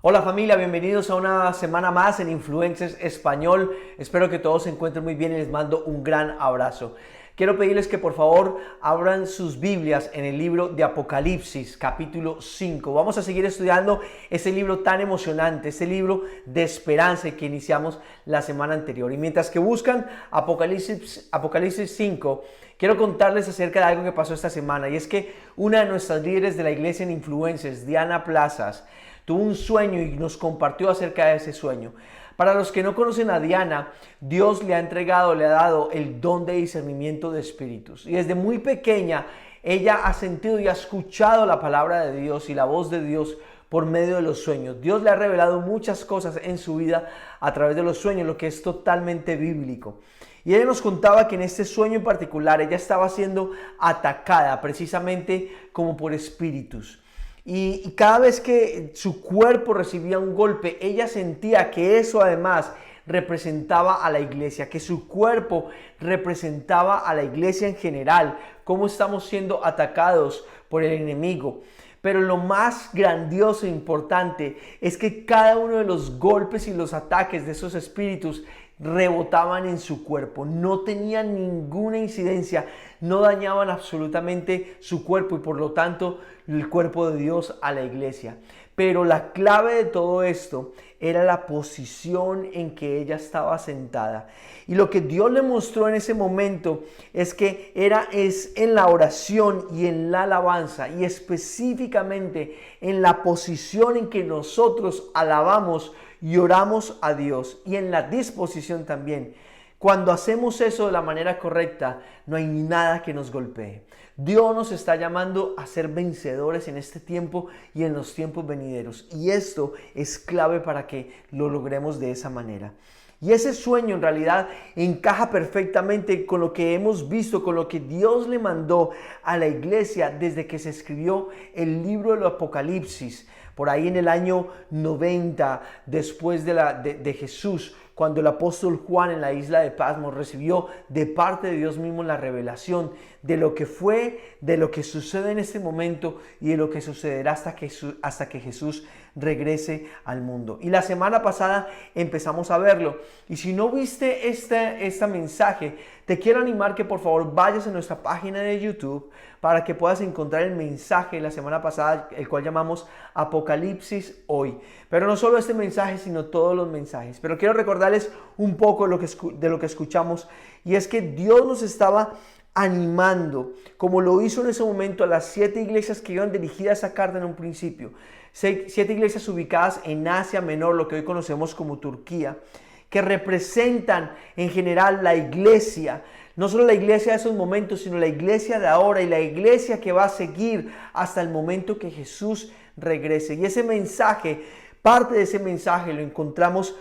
Hola familia, bienvenidos a una semana más en Influencers Español. Espero que todos se encuentren muy bien y les mando un gran abrazo. Quiero pedirles que por favor abran sus Biblias en el libro de Apocalipsis, capítulo 5. Vamos a seguir estudiando ese libro tan emocionante, ese libro de esperanza que iniciamos la semana anterior. Y mientras que buscan Apocalipsis 5, quiero contarles acerca de algo que pasó esta semana. Y es que una de nuestras líderes de la iglesia en Influencers, Diana Plazas, tuvo un sueño y nos compartió acerca de ese sueño. Para los que no conocen a Diana, Dios le ha dado el don de discernimiento de espíritus. Y desde muy pequeña, ella ha sentido y ha escuchado la palabra de Dios y la voz de Dios por medio de los sueños. Dios le ha revelado muchas cosas en su vida a través de los sueños, lo que es totalmente bíblico. Y ella nos contaba que en este sueño en particular, ella estaba siendo atacada precisamente como por espíritus. Y cada vez que su cuerpo recibía un golpe, ella sentía que eso además representaba a la iglesia, que su cuerpo representaba a la iglesia en general, cómo estamos siendo atacados por el enemigo. Pero lo más grandioso e importante es que cada uno de los golpes y los ataques de esos espíritus rebotaban en su cuerpo, no tenían ninguna incidencia, no dañaban absolutamente su cuerpo y por lo tanto el cuerpo de Dios a la iglesia. Pero la clave de todo esto era la posición en que ella estaba sentada. Y lo que Dios le mostró en ese momento es que es en la oración y en la alabanza y específicamente en la posición en que nosotros alabamos y oramos a Dios y en la disposición también. Cuando hacemos eso de la manera correcta, no hay nada que nos golpee. Dios nos está llamando a ser vencedores en este tiempo y en los tiempos venideros. Y esto es clave para que lo logremos de esa manera. Y ese sueño en realidad encaja perfectamente con lo que hemos visto, con lo que Dios le mandó a la iglesia desde que se escribió el libro del Apocalipsis. Por ahí en el año 90 después de Jesús, cuando el apóstol Juan en la isla de Patmos recibió de parte de Dios mismo la revelación de lo que fue, de lo que sucede en este momento y de lo que sucederá hasta que Jesús regrese al mundo. Y la semana pasada empezamos a verlo. Y si no viste este mensaje, te quiero animar que por favor vayas a nuestra página de YouTube para que puedas encontrar el mensaje de la semana pasada, el cual llamamos Apocalipsis Hoy. Pero no solo este mensaje, sino todos los mensajes. Pero quiero recordarles un poco de lo que escuchamos. Y es que Dios nos estaba animando, como lo hizo en ese momento a las 7 iglesias que iban dirigidas a esa carta en un principio. 7 iglesias ubicadas en Asia Menor, lo que hoy conocemos como Turquía, que representan en general la iglesia, no solo la iglesia de esos momentos, sino la iglesia de ahora y la iglesia que va a seguir hasta el momento que Jesús regrese. Y ese mensaje, parte de ese mensaje lo encontramos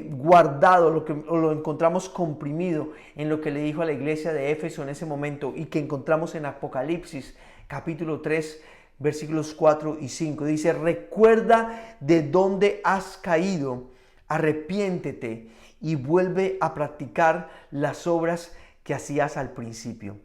guardado, lo encontramos comprimido en lo que le dijo a la iglesia de Éfeso en ese momento y que encontramos en Apocalipsis capítulo 3, versículos 4 y 5. Dice: recuerda de dónde has caído, arrepiéntete y vuelve a practicar las obras que hacías al principio.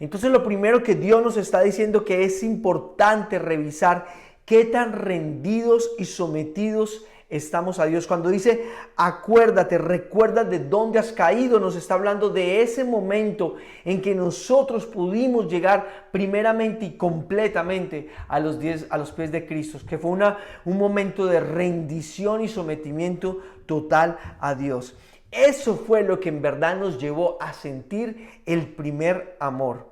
Entonces lo primero que Dios nos está diciendo que es importante revisar qué tan rendidos y sometidos estamos a Dios. Cuando dice acuérdate, recuerda de dónde has caído, nos está hablando de ese momento en que nosotros pudimos llegar primeramente y completamente a los pies de Cristo, que fue un momento de rendición y sometimiento total a Dios. Eso fue lo que en verdad nos llevó a sentir el primer amor.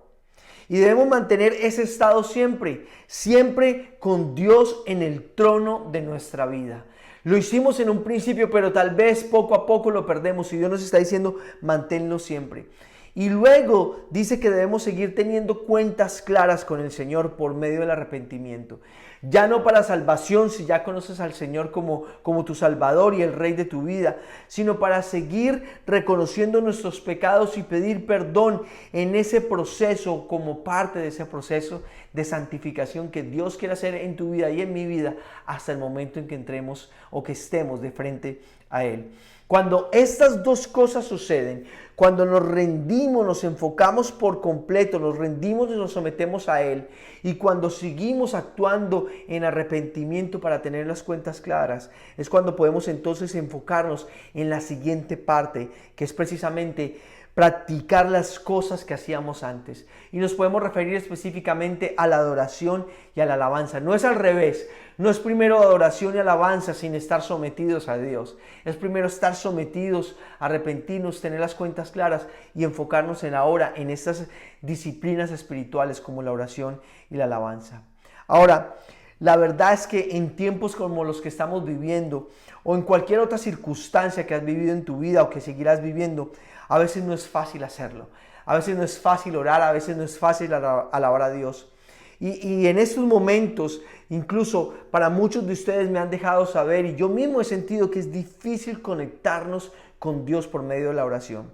Y debemos mantener ese estado siempre, siempre con Dios en el trono de nuestra vida. Lo hicimos en un principio, pero tal vez poco a poco lo perdemos y Dios nos está diciendo, manténlo siempre. Y luego dice que debemos seguir teniendo cuentas claras con el Señor por medio del arrepentimiento. Ya no para salvación, si ya conoces al Señor como tu Salvador y el Rey de tu vida, sino para seguir reconociendo nuestros pecados y pedir perdón en ese proceso, como parte de ese proceso de santificación que Dios quiere hacer en tu vida y en mi vida hasta el momento en que entremos o que estemos de frente a Él. Cuando estas dos cosas suceden, cuando nos rendimos, nos enfocamos por completo, nos rendimos y nos sometemos a Él, y cuando seguimos actuando en arrepentimiento para tener las cuentas claras, es cuando podemos entonces enfocarnos en la siguiente parte, que es precisamente practicar las cosas que hacíamos antes. Y nos podemos referir específicamente a la adoración y a la alabanza. No es al revés, no es primero adoración y alabanza sin estar sometidos a Dios. Es primero estar sometidos, arrepentirnos, tener las cuentas claras y enfocarnos en ahora, en estas disciplinas espirituales como la oración y la alabanza. Ahora, la verdad es que en tiempos como los que estamos viviendo, o en cualquier otra circunstancia que has vivido en tu vida o que seguirás viviendo, a veces no es fácil hacerlo. A veces no es fácil orar, a veces no es fácil alabar a Dios. Y en estos momentos, incluso para muchos de ustedes me han dejado saber, y yo mismo he sentido que es difícil conectarnos con Dios por medio de la oración.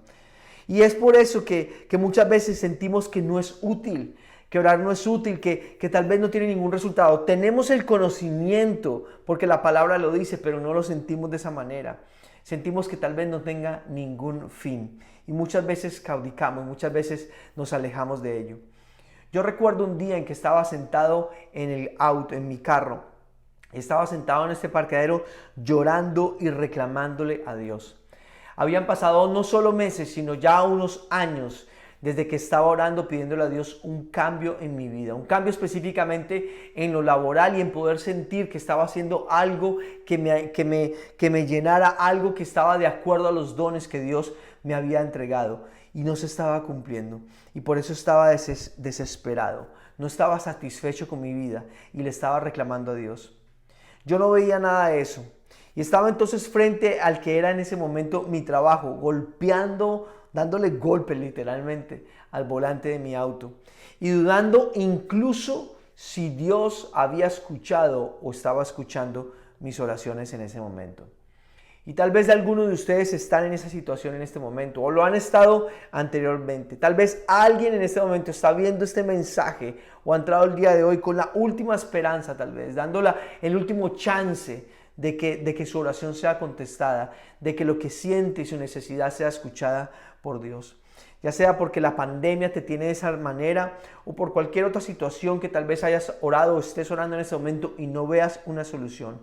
Y es por eso que muchas veces sentimos que no es útil, que orar no es útil, que tal vez no tiene ningún resultado. Tenemos el conocimiento, porque la palabra lo dice, pero no lo sentimos de esa manera. Sentimos que tal vez no tenga ningún fin. Y muchas veces claudicamos, muchas veces nos alejamos de ello. Yo recuerdo un día en que estaba sentado en el auto, en mi carro. Estaba sentado en este parqueadero llorando y reclamándole a Dios. Habían pasado no solo meses, sino ya unos años desde que estaba orando pidiéndole a Dios un cambio en mi vida, un cambio específicamente en lo laboral y en poder sentir que estaba haciendo algo que me llenara, algo que estaba de acuerdo a los dones que Dios me había entregado y no se estaba cumpliendo. Y por eso estaba desesperado, no estaba satisfecho con mi vida y le estaba reclamando a Dios. Yo no veía nada de eso y estaba entonces frente al que era en ese momento mi trabajo, golpeando, dándole golpes literalmente al volante de mi auto y dudando incluso si Dios había escuchado o estaba escuchando mis oraciones en ese momento. Y tal vez algunos de ustedes están en esa situación en este momento o lo han estado anteriormente. Tal vez alguien en este momento está viendo este mensaje o ha entrado el día de hoy con la última esperanza, tal vez dándola el último chance de que su oración sea contestada, de que lo que siente y su necesidad sea escuchada por Dios. Ya sea porque la pandemia te tiene de esa manera o por cualquier otra situación que tal vez hayas orado o estés orando en este momento y no veas una solución.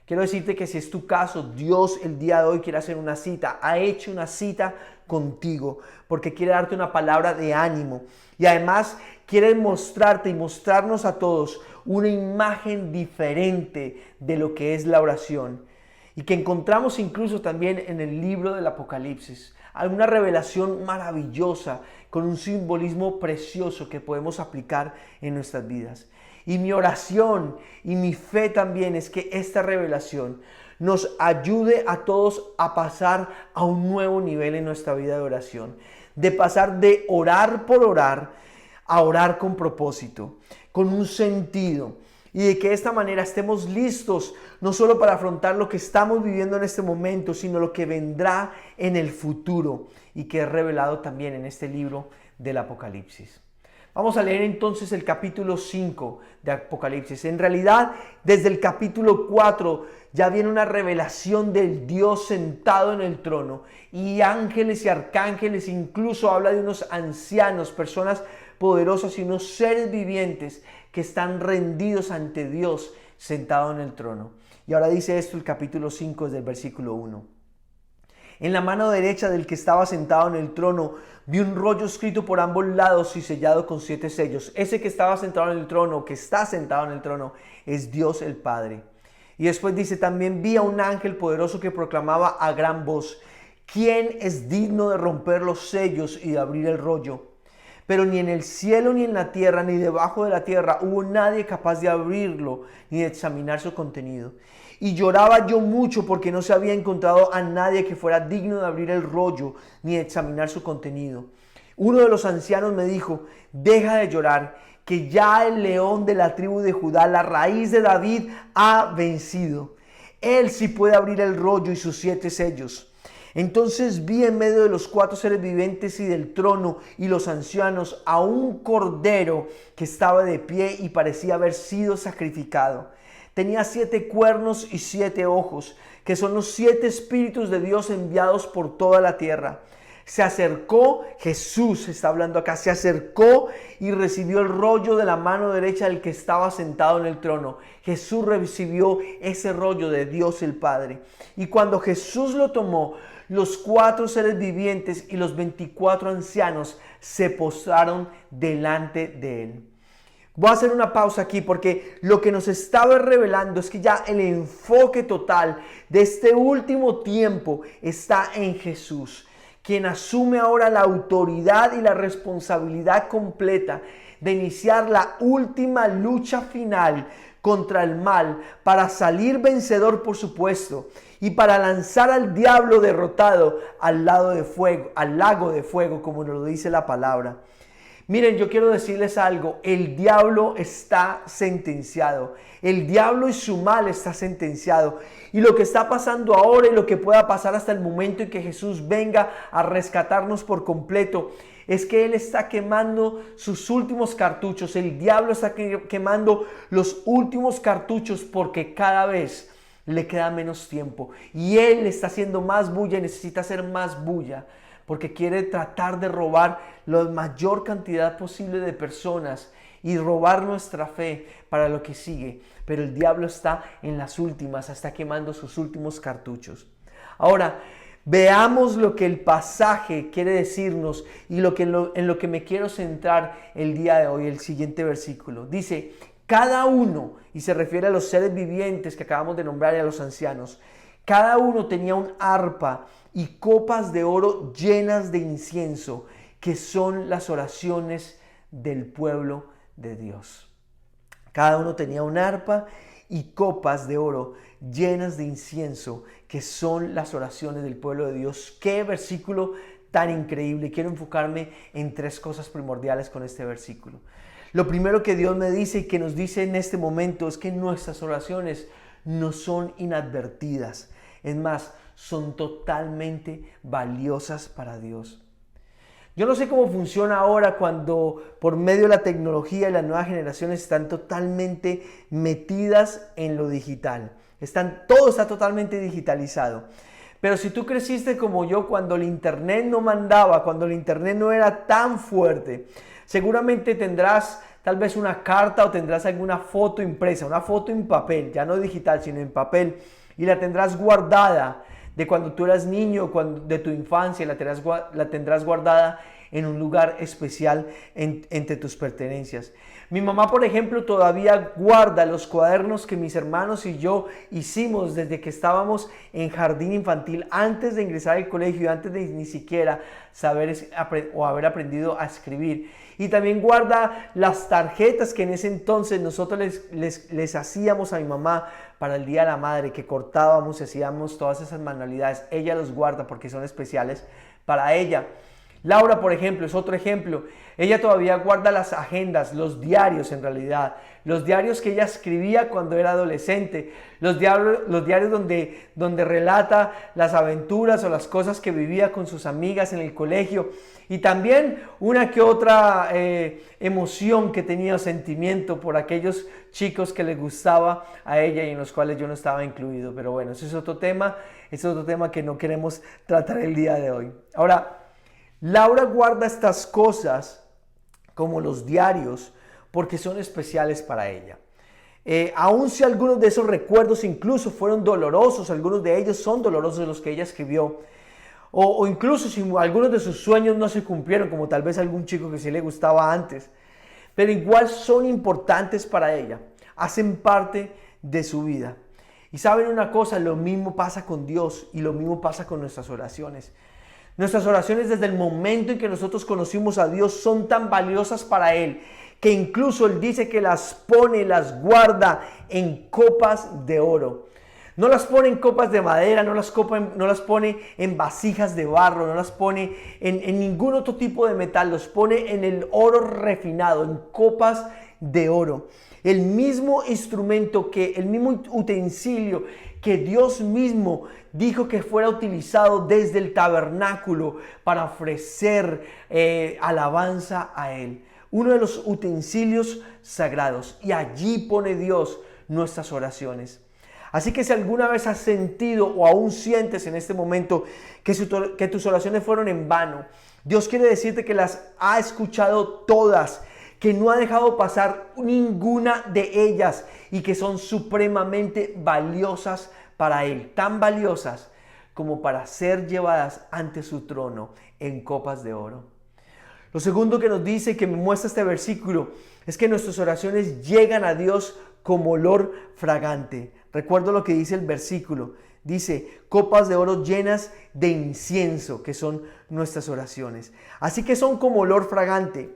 Quiero decirte que si es tu caso, Dios el día de hoy quiere hacer una cita, ha hecho una cita contigo porque quiere darte una palabra de ánimo y además quiere mostrarte y mostrarnos a todos una imagen diferente de lo que es la oración y que encontramos incluso también en el libro del Apocalipsis. Alguna revelación maravillosa con un simbolismo precioso que podemos aplicar en nuestras vidas. Y mi oración y mi fe también es que esta revelación nos ayude a todos a pasar a un nuevo nivel en nuestra vida de oración. De pasar de orar por orar a orar con propósito, con un sentido. Y de que de esta manera estemos listos no solo para afrontar lo que estamos viviendo en este momento, sino lo que vendrá en el futuro y que es revelado también en este libro del Apocalipsis. Vamos a leer entonces el capítulo 5 de Apocalipsis. En realidad, desde el capítulo 4 ya viene una revelación del Dios sentado en el trono y ángeles y arcángeles, incluso habla de unos ancianos, personas poderosas y unos seres vivientes que están rendidos ante Dios sentado en el trono. Y ahora dice esto el capítulo 5 desde el versículo 1. En la mano derecha del que estaba sentado en el trono vi un rollo escrito por ambos lados y sellado con 7 sellos. Ese que estaba sentado en el trono, que está sentado en el trono, es Dios el Padre. Y después dice, también vi a un ángel poderoso que proclamaba a gran voz, ¿quién es digno de romper los sellos y de abrir el rollo? Pero ni en el cielo, ni en la tierra, ni debajo de la tierra hubo nadie capaz de abrirlo, ni de examinar su contenido. Y lloraba yo mucho porque no se había encontrado a nadie que fuera digno de abrir el rollo, ni de examinar su contenido. Uno de los ancianos me dijo, deja de llorar, que ya el león de la tribu de Judá, la raíz de David, ha vencido. Él sí puede abrir el rollo y sus 7 sellos. Entonces vi en medio de los 4 seres vivientes y del trono y los ancianos a un cordero que estaba de pie y parecía haber sido sacrificado. Tenía 7 cuernos y 7 ojos, que son los 7 espíritus de Dios enviados por toda la tierra. Se acercó, Jesús está hablando acá, se acercó y recibió el rollo de la mano derecha del que estaba sentado en el trono. Jesús recibió ese rollo de Dios el Padre. Y cuando Jesús lo tomó, los 4 seres vivientes y los 24 ancianos se postraron delante de él. Voy a hacer una pausa aquí porque lo que nos estaba revelando es que ya el enfoque total de este último tiempo está en Jesús, quien asume ahora la autoridad y la responsabilidad completa de iniciar la última lucha final contra el mal para salir vencedor, por supuesto, y para lanzar al diablo derrotado al lago de fuego, como nos lo dice la palabra. Miren, yo quiero decirles algo, el diablo está sentenciado, el diablo y su mal está sentenciado, y lo que está pasando ahora y lo que pueda pasar hasta el momento en que Jesús venga a rescatarnos por completo, es que Él está quemando sus últimos cartuchos, el diablo está quemando los últimos cartuchos porque cada vez le queda menos tiempo, y Él está haciendo más bulla y necesita hacer más bulla, porque quiere tratar de robar la mayor cantidad posible de personas y robar nuestra fe para lo que sigue. Pero el diablo está en las últimas, está quemando sus últimos cartuchos. Ahora, veamos lo que el pasaje quiere decirnos y en lo que me quiero centrar el día de hoy, el siguiente versículo. Dice, cada uno, y se refiere a los seres vivientes que acabamos de nombrar y a los ancianos, cada uno tenía un arpa y copas de oro llenas de incienso, que son las oraciones del pueblo de Dios. Cada uno tenía un arpa y copas de oro llenas de incienso, que son las oraciones del pueblo de Dios. ¡Qué versículo tan increíble! Quiero enfocarme en 3 cosas primordiales con este versículo. Lo primero que Dios me dice y que nos dice en este momento es que nuestras oraciones no son inadvertidas. Es más, son totalmente valiosas para Dios. Yo no sé cómo funciona ahora cuando por medio de la tecnología y las nuevas generaciones están totalmente metidas en lo digital. Todo está totalmente digitalizado. Pero si tú creciste como yo cuando el internet no mandaba, cuando el internet no era tan fuerte, seguramente tendrás tal vez una carta o tendrás alguna foto impresa, una foto en papel, ya no digital, sino en papel, y la tendrás guardada de cuando tú eras niño, de tu infancia, la tendrás guardada en un lugar especial entre tus pertenencias. Mi mamá, por ejemplo, todavía guarda los cuadernos que mis hermanos y yo hicimos desde que estábamos en jardín infantil, antes de ingresar al colegio, antes de ni siquiera saber o haber aprendido a escribir. Y también guarda las tarjetas que en ese entonces nosotros les hacíamos a mi mamá para el Día de la Madre, que cortábamos y hacíamos todas esas manualidades. Ella los guarda porque son especiales para ella. Laura, por ejemplo, es otro ejemplo. Ella todavía guarda las agendas, los diarios en realidad, los diarios que ella escribía cuando era adolescente, los diarios donde relata las aventuras o las cosas que vivía con sus amigas en el colegio, y también una que otra emoción que tenía o sentimiento por aquellos chicos que le gustaba a ella y en los cuales yo no estaba incluido. Pero bueno, ese es otro tema que no queremos tratar el día de hoy. Ahora, Laura guarda estas cosas como los diarios porque son especiales para ella. Aun si algunos de esos recuerdos incluso fueron dolorosos, algunos de ellos son dolorosos los que ella escribió, o incluso si algunos de sus sueños no se cumplieron, como tal vez algún chico que sí le gustaba antes, pero igual son importantes para ella, hacen parte de su vida. Y saben una cosa, lo mismo pasa con Dios y lo mismo pasa con nuestras oraciones. Nuestras oraciones desde el momento en que nosotros conocimos a Dios son tan valiosas para Él, que incluso Él dice que las pone, las guarda en copas de oro. No las pone en copas de madera, no las pone en vasijas de barro, no las pone en ningún otro tipo de metal, los pone en el oro refinado, en copas de oro. El mismo instrumento, el mismo utensilio que Dios mismo dijo que fuera utilizado desde el tabernáculo para ofrecer alabanza a Él. Uno de los utensilios sagrados. Y allí pone Dios nuestras oraciones. Así que si alguna vez has sentido o aún sientes en este momento que tus oraciones fueron en vano, Dios quiere decirte que las ha escuchado todas, que no ha dejado pasar ninguna de ellas y que son supremamente valiosas para Él, tan valiosas como para ser llevadas ante su trono en copas de oro. Lo segundo que nos dice, que me muestra este versículo, es que nuestras oraciones llegan a Dios como olor fragante. Recuerdo lo que dice el versículo. Dice, copas de oro llenas de incienso, que son nuestras oraciones. Así que son como olor fragante.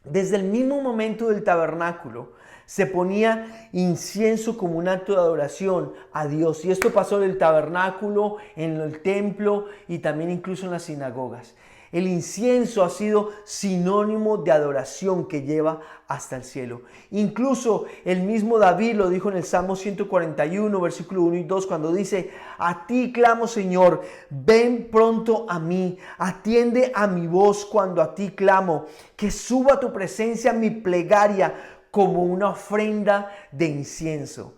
Desde el mismo momento del tabernáculo se ponía incienso como un acto de adoración a Dios. Y esto pasó en el tabernáculo, en el templo y también incluso en las sinagogas. El incienso ha sido sinónimo de adoración que lleva hasta el cielo. Incluso el mismo David lo dijo en el Salmo 141, versículo 1 y 2, cuando dice: a ti clamo, Señor, ven pronto a mí, atiende a mi voz cuando a ti clamo, que suba a tu presencia mi plegaria como una ofrenda de incienso.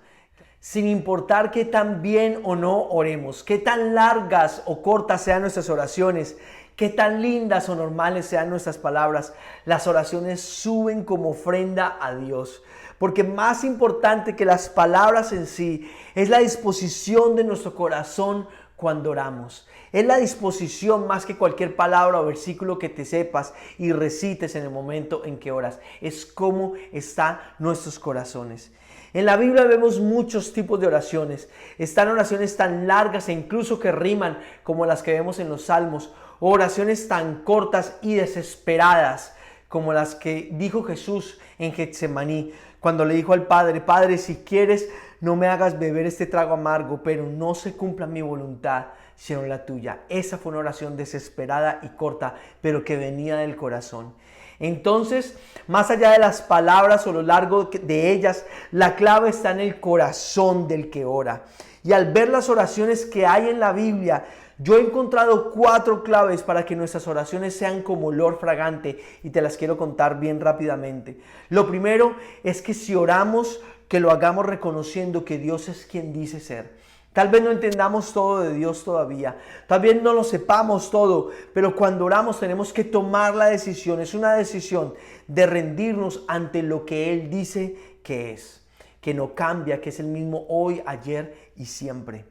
Sin importar qué tan bien o no oremos, qué tan largas o cortas sean nuestras oraciones, qué tan lindas o normales sean nuestras palabras, las oraciones suben como ofrenda a Dios. Porque más importante que las palabras en sí es la disposición de nuestro corazón cuando oramos. Es la disposición más que cualquier palabra o versículo que te sepas y recites en el momento en que oras. Es cómo están nuestros corazones. En la Biblia vemos muchos tipos de oraciones. Están oraciones tan largas e incluso que riman como las que vemos en los Salmos. O oraciones tan cortas y desesperadas como las que dijo Jesús en Getsemaní, cuando le dijo al Padre: Padre, si quieres, no me hagas beber este trago amargo, pero no se cumpla mi voluntad, sino la tuya. Esa fue una oración desesperada y corta, pero que venía del corazón. Entonces, más allá de las palabras o lo largo de ellas, la clave está en el corazón del que ora. Y al ver las oraciones que hay en la Biblia, yo he encontrado 4 claves para que nuestras oraciones sean como olor fragante y te las quiero contar bien rápidamente. Lo primero es que si oramos, que lo hagamos reconociendo que Dios es quien dice ser. Tal vez no entendamos todo de Dios todavía, tal vez no lo sepamos todo, pero cuando oramos tenemos que tomar la decisión, es una decisión de rendirnos ante lo que Él dice que es, que no cambia, que es el mismo hoy, ayer y siempre.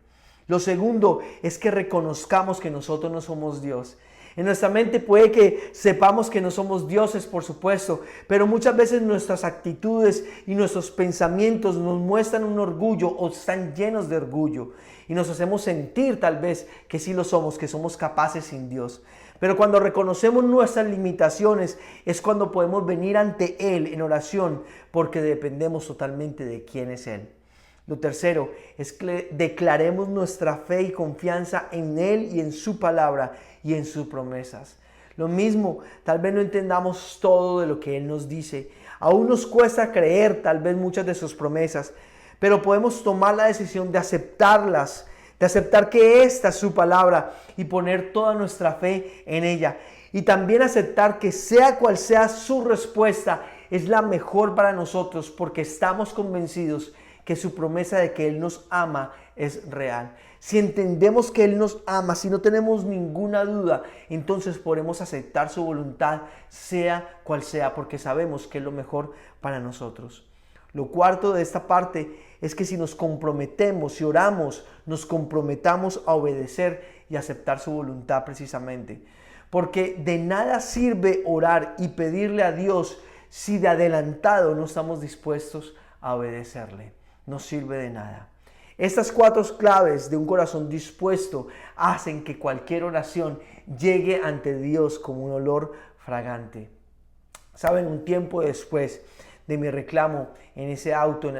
Lo segundo es que reconozcamos que nosotros no somos Dios. En nuestra mente puede que sepamos que no somos dioses, por supuesto, pero muchas veces nuestras actitudes y nuestros pensamientos nos muestran un orgullo o están llenos de orgullo y nos hacemos sentir tal vez que sí lo somos, que somos capaces sin Dios. Pero cuando reconocemos nuestras limitaciones es cuando podemos venir ante Él en oración, porque dependemos totalmente de quién es Él. Lo tercero es que declaremos nuestra fe y confianza en Él y en su palabra y en sus promesas. Lo mismo, tal vez no entendamos todo de lo que Él nos dice. Aún nos cuesta creer tal vez muchas de sus promesas, pero podemos tomar la decisión de aceptarlas, de aceptar que esta es su palabra y poner toda nuestra fe en ella. Y también aceptar que sea cual sea su respuesta, es la mejor para nosotros porque estamos convencidos que su promesa de que Él nos ama es real. Si entendemos que Él nos ama, si no tenemos ninguna duda, entonces podemos aceptar su voluntad, sea cual sea, porque sabemos que es lo mejor para nosotros. Lo cuarto de esta parte es que si nos comprometemos, si oramos, nos comprometamos a obedecer y aceptar su voluntad precisamente. Porque de nada sirve orar y pedirle a Dios si de adelantado no estamos dispuestos a obedecerle. No sirve de nada. Estas 4 claves de un corazón dispuesto hacen que cualquier oración llegue ante Dios como un olor fragante. Saben, un tiempo después de mi reclamo en ese auto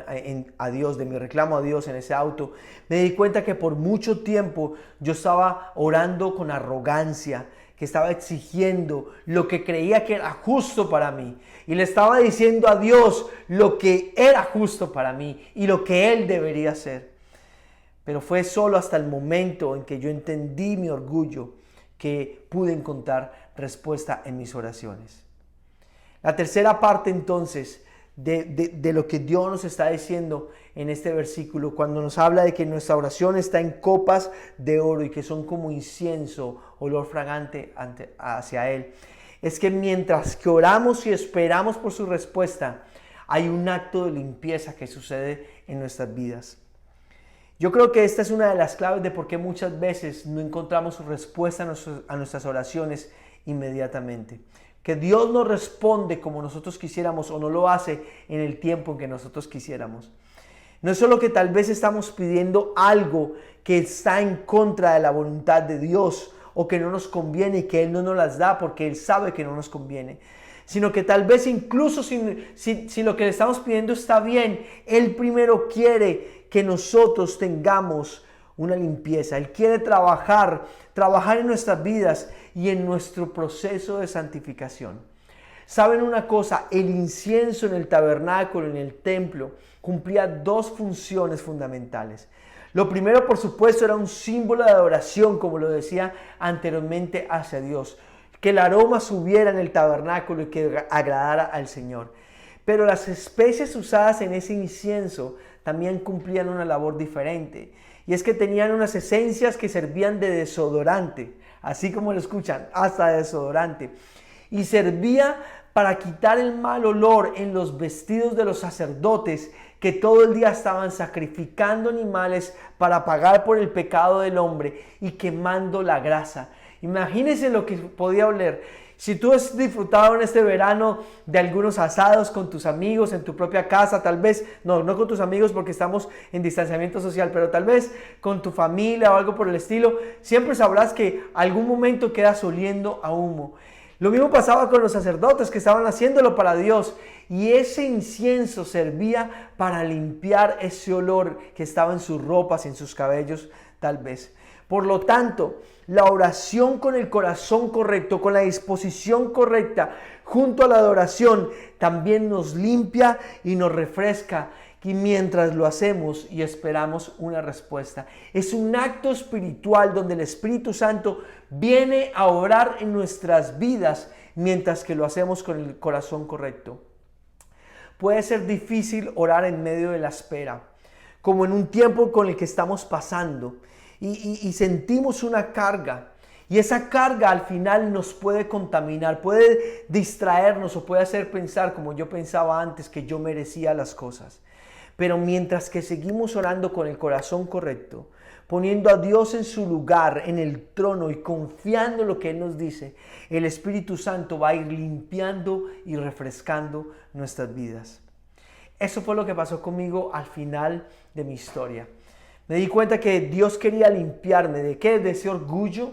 a Dios, de mi reclamo a Dios en ese auto, me di cuenta que por mucho tiempo yo estaba orando con arrogancia, que estaba exigiendo lo que creía que era justo para mí. Y le estaba diciendo a Dios lo que era justo para mí y lo que Él debería hacer. Pero fue solo hasta el momento en que yo entendí mi orgullo que pude encontrar respuesta en mis oraciones. La tercera parte entonces de lo que Dios nos está diciendo en este versículo, cuando nos habla de que nuestra oración está en copas de oro y que son como incienso, olor fragante hacia Él, es que mientras que oramos y esperamos por su respuesta, hay un acto de limpieza que sucede en nuestras vidas. Yo creo que esta es una de las claves de por qué muchas veces no encontramos respuesta a nuestras oraciones inmediatamente. Que Dios no responde como nosotros quisiéramos o no lo hace en el tiempo en que nosotros quisiéramos. No es solo que tal vez estamos pidiendo algo que está en contra de la voluntad de Dios o que no nos conviene y que Él no nos las da porque Él sabe que no nos conviene, sino que tal vez incluso si lo que le estamos pidiendo está bien, Él primero quiere que nosotros tengamos una limpieza. Él quiere trabajar en nuestras vidas y en nuestro proceso de santificación. ¿Saben una cosa? El incienso en el tabernáculo, en el templo, cumplía dos funciones fundamentales. Lo primero, por supuesto, era un símbolo de adoración, como lo decía anteriormente, hacia Dios. Que el aroma subiera en el tabernáculo y que agradara al Señor. Pero las especies usadas en ese incienso también cumplían una labor diferente. Y es que tenían unas esencias que servían de desodorante, así como lo escuchan, hasta de desodorante. Y servía para quitar el mal olor en los vestidos de los sacerdotes que todo el día estaban sacrificando animales para pagar por el pecado del hombre y quemando la grasa. Imagínense lo que podía oler. Si tú has disfrutado en este verano de algunos asados con tus amigos en tu propia casa, tal vez, no con tus amigos porque estamos en distanciamiento social, pero tal vez con tu familia o algo por el estilo, siempre sabrás que algún momento quedas oliendo a humo. Lo mismo pasaba con los sacerdotes que estaban haciéndolo para Dios y ese incienso servía para limpiar ese olor que estaba en sus ropas y en sus cabellos tal vez. Por lo tanto, la oración con el corazón correcto, con la disposición correcta, junto a la adoración, también nos limpia y nos refresca. Y mientras lo hacemos y esperamos una respuesta. Es un acto espiritual donde el Espíritu Santo viene a orar en nuestras vidas mientras que lo hacemos con el corazón correcto. Puede ser difícil orar en medio de la espera, como en un tiempo con el que estamos pasando y sentimos una carga. Y esa carga al final nos puede contaminar, puede distraernos o puede hacer pensar, como yo pensaba antes, que yo merecía las cosas. Pero mientras que seguimos orando con el corazón correcto, poniendo a Dios en su lugar, en el trono y confiando en lo que Él nos dice, el Espíritu Santo va a ir limpiando y refrescando nuestras vidas. Eso fue lo que pasó conmigo al final de mi historia. Me di cuenta que Dios quería limpiarme. ¿De qué? De ese orgullo.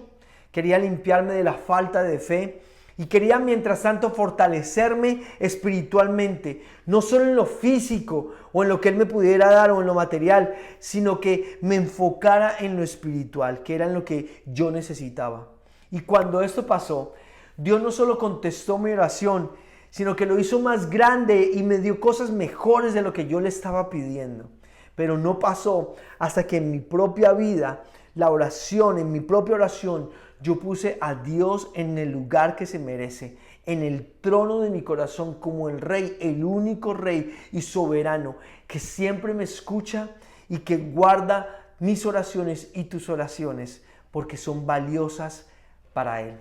Quería limpiarme de la falta de fe. Y quería, mientras tanto, fortalecerme espiritualmente, no solo en lo físico o en lo que Él me pudiera dar o en lo material, sino que me enfocara en lo espiritual, que era en lo que yo necesitaba. Y cuando esto pasó, Dios no solo contestó mi oración, sino que lo hizo más grande y me dio cosas mejores de lo que yo le estaba pidiendo. Pero no pasó hasta que en mi propia vida, en mi propia oración, yo puse a Dios en el lugar que se merece, en el trono de mi corazón como el Rey, el único Rey y soberano que siempre me escucha y que guarda mis oraciones y tus oraciones porque son valiosas para Él.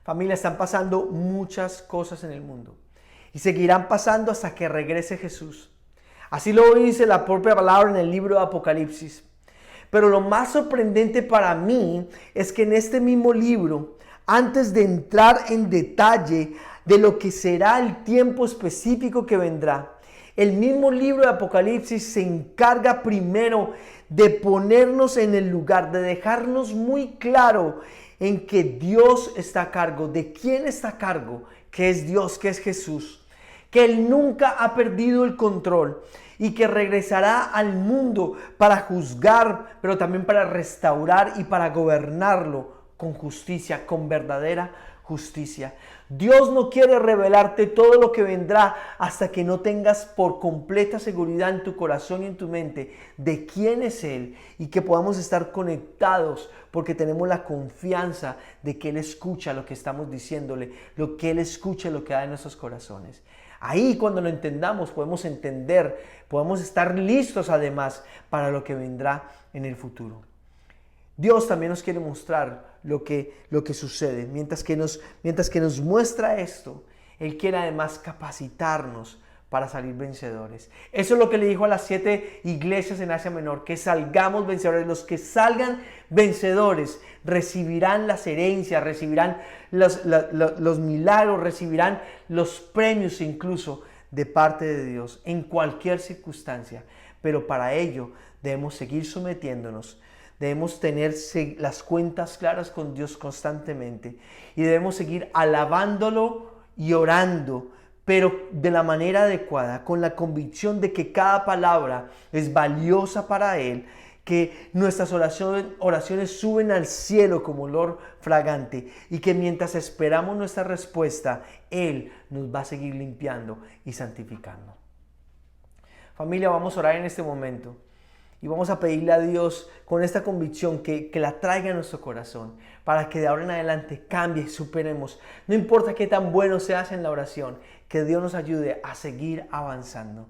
Familia, están pasando muchas cosas en el mundo y seguirán pasando hasta que regrese Jesús. Así lo dice la propia palabra en el libro de Apocalipsis. Pero lo más sorprendente para mí es que en este mismo libro, antes de entrar en detalle de lo que será el tiempo específico que vendrá, el mismo libro de Apocalipsis se encarga primero de ponernos en el lugar, de dejarnos muy claro en que Dios está a cargo. ¿De quién está a cargo? Que es Dios, que es Jesús. Que Él nunca ha perdido el control y que regresará al mundo para juzgar, pero también para restaurar y para gobernarlo con justicia, con verdadera justicia. Dios no quiere revelarte todo lo que vendrá hasta que no tengas por completa seguridad en tu corazón y en tu mente de quién es Él y que podamos estar conectados porque tenemos la confianza de que Él escucha lo que estamos diciéndole, lo que Él escucha lo que da en nuestros corazones. Ahí cuando lo entendamos podemos entender, podemos estar listos además para lo que vendrá en el futuro. Dios también nos quiere mostrar lo que sucede. Mientras que nos muestra esto, Él quiere además capacitarnos para salir vencedores. Eso es lo que le dijo a las 7 iglesias en Asia Menor, que salgamos vencedores. Los que salgan vencedores recibirán las herencias, recibirán los milagros, recibirán los premios incluso de parte de Dios en cualquier circunstancia. Pero para ello debemos seguir sometiéndonos. Debemos tener las cuentas claras con Dios constantemente y debemos seguir alabándolo y orando, pero de la manera adecuada, con la convicción de que cada palabra es valiosa para Él, que nuestras oraciones suben al cielo como olor fragante y que mientras esperamos nuestra respuesta, Él nos va a seguir limpiando y santificando. Familia, vamos a orar en este momento. Y vamos a pedirle a Dios con esta convicción que la traiga a nuestro corazón para que de ahora en adelante cambie y superemos. No importa qué tan bueno seas en la oración, que Dios nos ayude a seguir avanzando.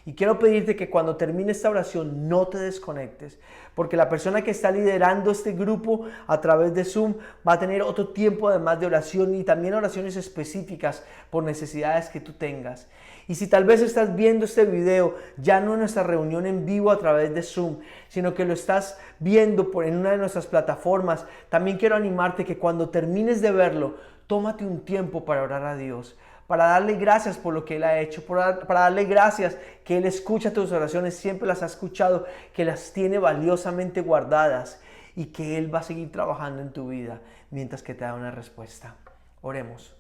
Y quiero pedirte que cuando termine esta oración no te desconectes, porque la persona que está liderando este grupo a través de Zoom va a tener otro tiempo además de oración y también oraciones específicas por necesidades que tú tengas. Y si tal vez estás viendo este video ya no en nuestra reunión en vivo a través de Zoom, sino que lo estás viendo en una de nuestras plataformas, también quiero animarte que cuando termines de verlo, tómate un tiempo para orar a Dios, para darle gracias por lo que Él ha hecho, para darle gracias que Él escucha tus oraciones, siempre las ha escuchado, que las tiene valiosamente guardadas y que Él va a seguir trabajando en tu vida mientras que te da una respuesta. Oremos.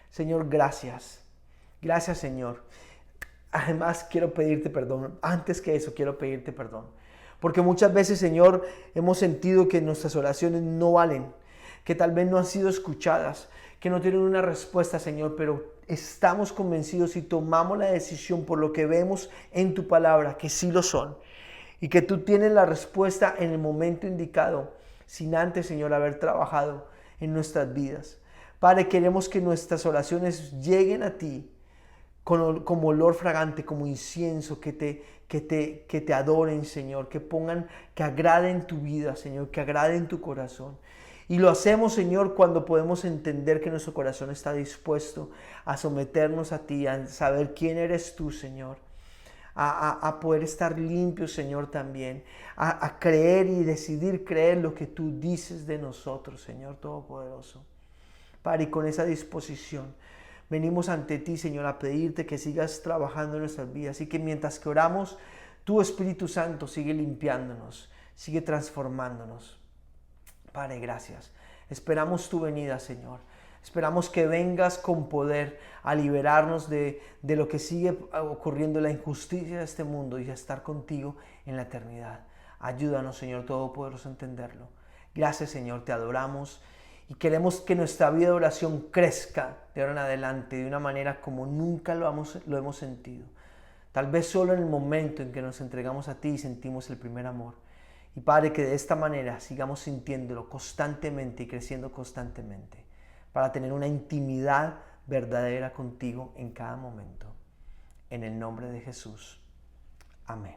Señor, gracias. Gracias, Señor. Además, quiero pedirte perdón. Antes que eso, quiero pedirte perdón. Porque muchas veces, Señor, hemos sentido que nuestras oraciones no valen, que tal vez no han sido escuchadas, que no tienen una respuesta, Señor, pero estamos convencidos y tomamos la decisión por lo que vemos en tu palabra, que sí lo son, y que tú tienes la respuesta en el momento indicado, sin antes, Señor, haber trabajado en nuestras vidas. Padre, queremos que nuestras oraciones lleguen a ti como olor fragante, como incienso, que te adoren, Señor, que agraden tu vida, Señor, que agraden tu corazón. Y lo hacemos, Señor, cuando podemos entender que nuestro corazón está dispuesto a someternos a ti, a saber quién eres tú, Señor, a poder estar limpio, Señor, también, a creer y decidir creer lo que tú dices de nosotros, Señor Todopoderoso. Padre, y con esa disposición venimos ante ti, Señor, a pedirte que sigas trabajando en nuestras vidas y que mientras que oramos, tu Espíritu Santo sigue limpiándonos, sigue transformándonos. Padre, gracias. Esperamos tu venida, Señor. Esperamos que vengas con poder a liberarnos de lo que sigue ocurriendo, la injusticia de este mundo y a estar contigo en la eternidad. Ayúdanos, Señor Todopoderoso, a entenderlo. Gracias, Señor, te adoramos y queremos que nuestra vida de oración crezca de ahora en adelante de una manera como nunca lo hemos sentido. Tal vez solo en el momento en que nos entregamos a ti y sentimos el primer amor. Y Padre, que de esta manera sigamos sintiéndolo constantemente y creciendo constantemente para tener una intimidad verdadera contigo en cada momento. En el nombre de Jesús. Amén.